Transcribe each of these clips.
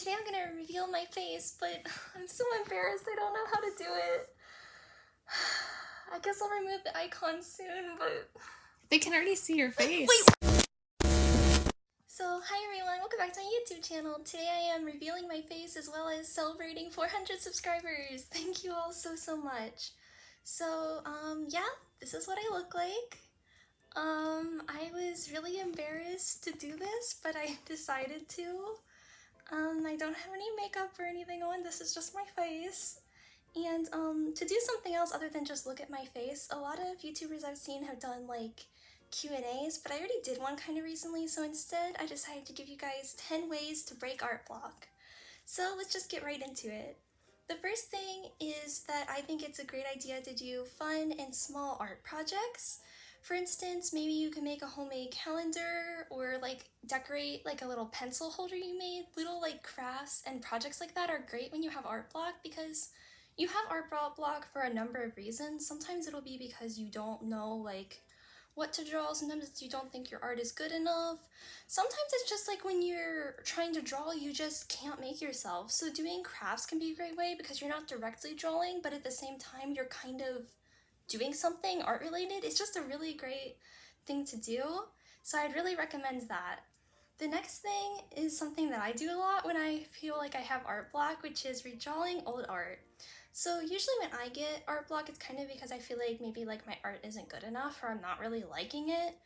today I'm gonna reveal my face, but I'm so embarrassed I don't know how to do it. I guess I'll remove the icon soon, but... They can already see your face. Wait! So, hi everyone, welcome back to my YouTube channel. Today I am revealing my face as well as celebrating 400 subscribers. Thank you all so much. So, yeah, this is what I look like. I was really embarrassed to do this, but I decided to. I don't have any makeup or anything on, this is just my face. And to do something else other than just look at my face, a lot of YouTubers I've seen have done like Q&As, but I already did one kind of recently, so instead I decided to give you guys 10 ways to break art block. So let's just get right into it. The first thing is that I think it's a great idea to do fun and small art projects. For instance, maybe you can make a homemade calendar or like decorate like a little pencil holder you made. Little like crafts and projects like that are great when you have art block because you have art block for a number of reasons. Sometimes it'll be because you don't know like what to draw, sometimes it's you don't think your art is good enough. Sometimes it's just like when you're trying to draw, you just can't make yourself. So doing crafts can be a great way because you're not directly drawing, but at the same time you're kind of doing something art related. It's just a really great thing to do. So I'd really recommend that. The next thing is something that I do a lot when I feel like I have art block, which is redrawing old art. So usually when I get art block, it's kind of because I feel like maybe like my art isn't good enough or I'm not really liking it.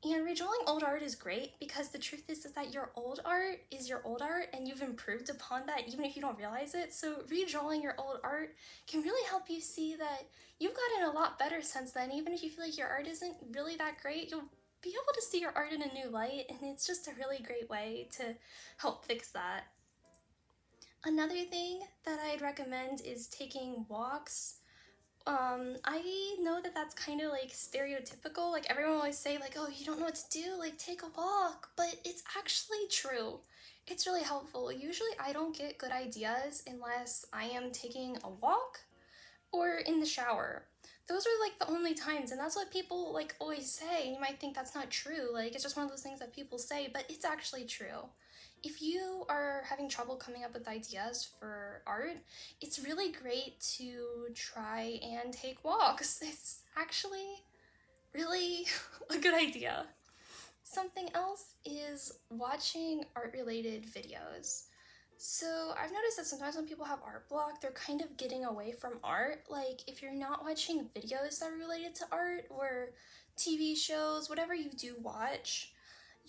And redrawing old art is great because the truth is that your old art is your old art and you've improved upon that even if you don't realize it. So redrawing your old art can really help you see that you've gotten a lot better since then. Even if you feel like your art isn't really that great, you'll be able to see your art in a new light, and it's just a really great way to help fix that. Another thing that I'd recommend is taking walks. I know that that's kind of like stereotypical, like everyone always say like, oh, you don't know what to do, like take a walk, but it's actually true. It's really helpful. Usually I don't get good ideas unless I am taking a walk or in the shower. Those are like the only times, and that's what people like always say. You might think that's not true, like it's just one of those things that people say, but it's actually true. If you are having trouble coming up with ideas for art, it's really great to try and take walks. It's actually really a good idea. Something else is watching art-related videos. So I've noticed that sometimes when people have art block, they're kind of getting away from art. Like if you're not watching videos that are related to art or TV shows, whatever you do watch,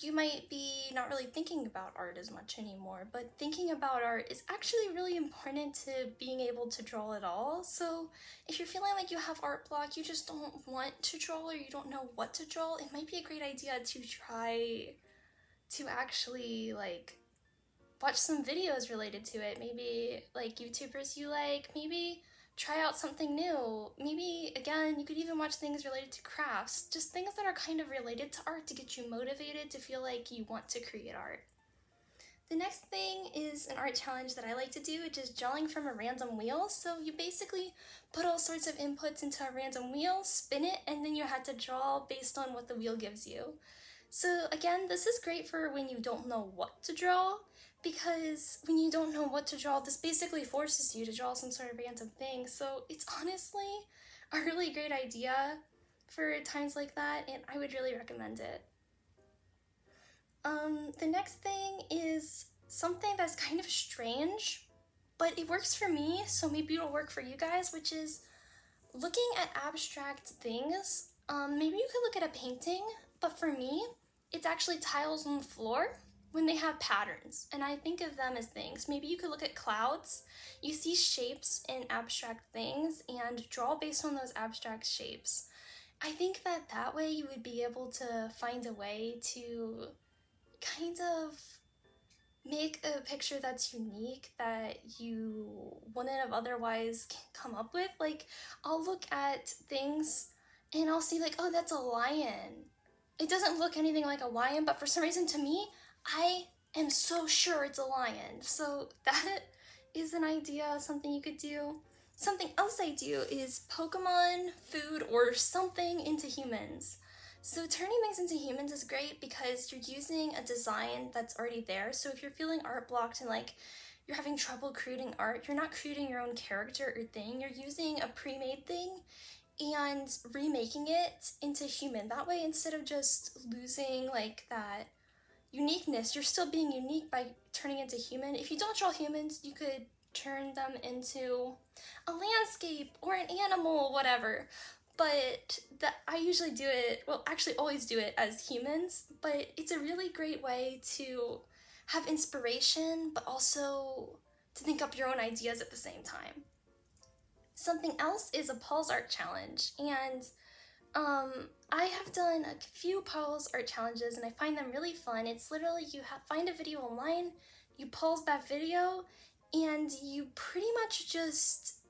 you might be not really thinking about art as much anymore, but thinking about art is actually really important to being able to draw at all. So if you're feeling like you have art block, you just don't want to draw or you don't know what to draw, it might be a great idea to try to actually like watch some videos related to it. Maybe like YouTubers you like, maybe try out something new. Maybe, again, you could even watch things related to crafts, just things that are kind of related to art to get you motivated to feel like you want to create art. The next thing is an art challenge that I like to do, which is drawing from a random wheel. So you basically put all sorts of inputs into a random wheel, spin it, and then you have to draw based on what the wheel gives you. So again, this is great for when you don't know what to draw, because when you don't know what to draw, this basically forces you to draw some sort of random thing. So it's honestly a really great idea for times like that, and I would really recommend it. The next thing is something that's kind of strange, but it works for me, so maybe it'll work for you guys, which is looking at abstract things. Maybe you could look at a painting, but for me, it's actually tiles on the floor when they have patterns, and I think of them as things. Maybe you could look at clouds, you see shapes in abstract things, and draw based on those abstract shapes. I think that that way you would be able to find a way to kind of make a picture that's unique that you wouldn't have otherwise come up with. Like, I'll look at things and I'll see like, oh, that's a lion. It doesn't look anything like a lion, but for some reason to me, I am so sure it's a lion. So that is an idea, something you could do. Something else I do is Pokemon, food, or something into humans. So turning things into humans is great because you're using a design that's already there. So if you're feeling art blocked and like you're having trouble creating art, you're not creating your own character or thing, you're using a pre-made thing and remaking it into human. That way, instead of just losing like that uniqueness, you're still being unique by turning into human. If you don't draw humans, you could turn them into a landscape or an animal, whatever. But I usually do it, well, actually always do it as humans, but it's a really great way to have inspiration, but also to think up your own ideas at the same time. Something else is a Paul's Art Challenge, and I have done a few Paul's Art Challenges and I find them really fun. It's literally you find a video online, you pause that video, and you pretty much just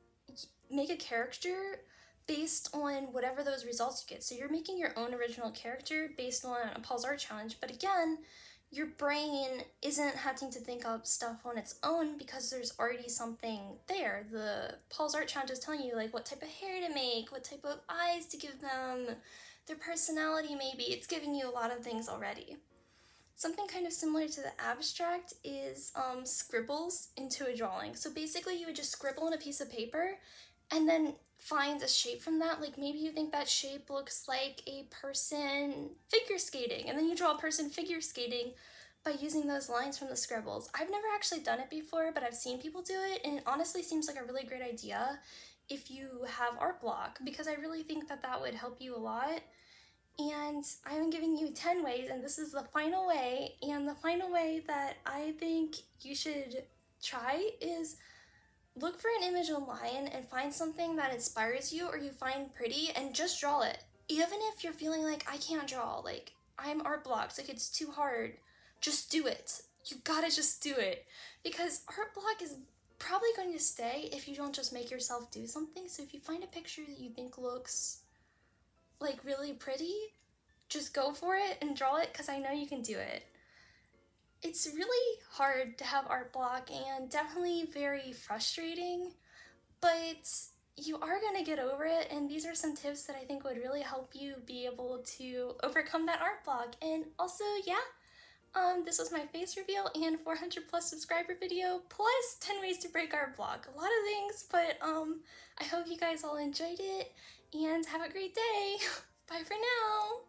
make a character based on whatever those results you get. So you're making your own original character based on a Paul's Art Challenge, but again, your brain isn't having to think up stuff on its own because there's already something there. The Paul's Art Challenge is telling you like what type of hair to make, what type of eyes to give them, their personality maybe. It's giving you a lot of things already. Something kind of similar to the abstract is scribbles into a drawing. So basically you would just scribble on a piece of paper and then find a shape from that. Like maybe you think that shape looks like a person figure skating, and then you draw a person figure skating by using those lines from the scribbles. I've never actually done it before, but I've seen people do it, and it honestly seems like a really great idea if you have art block, because I really think that that would help you a lot. And I'm giving you 10 ways, and this is the final way, and the final way that I think you should try is look for an image online and find something that inspires you or you find pretty and just draw it. Even if you're feeling like I can't draw, like I'm art blocked, like it's too hard, just do it. You gotta just do it, because art block is probably going to stay if you don't just make yourself do something. So if you find a picture that you think looks like really pretty, just go for it and draw it, because I know you can do it. It's really hard to have art block and definitely very frustrating, but you are gonna get over it, and these are some tips that I think would really help you be able to overcome that art block. And also, yeah, this was my face reveal and 400 plus subscriber video, plus 10 ways to break art block. A lot of things, but I hope you guys all enjoyed it, and have a great day. Bye for now.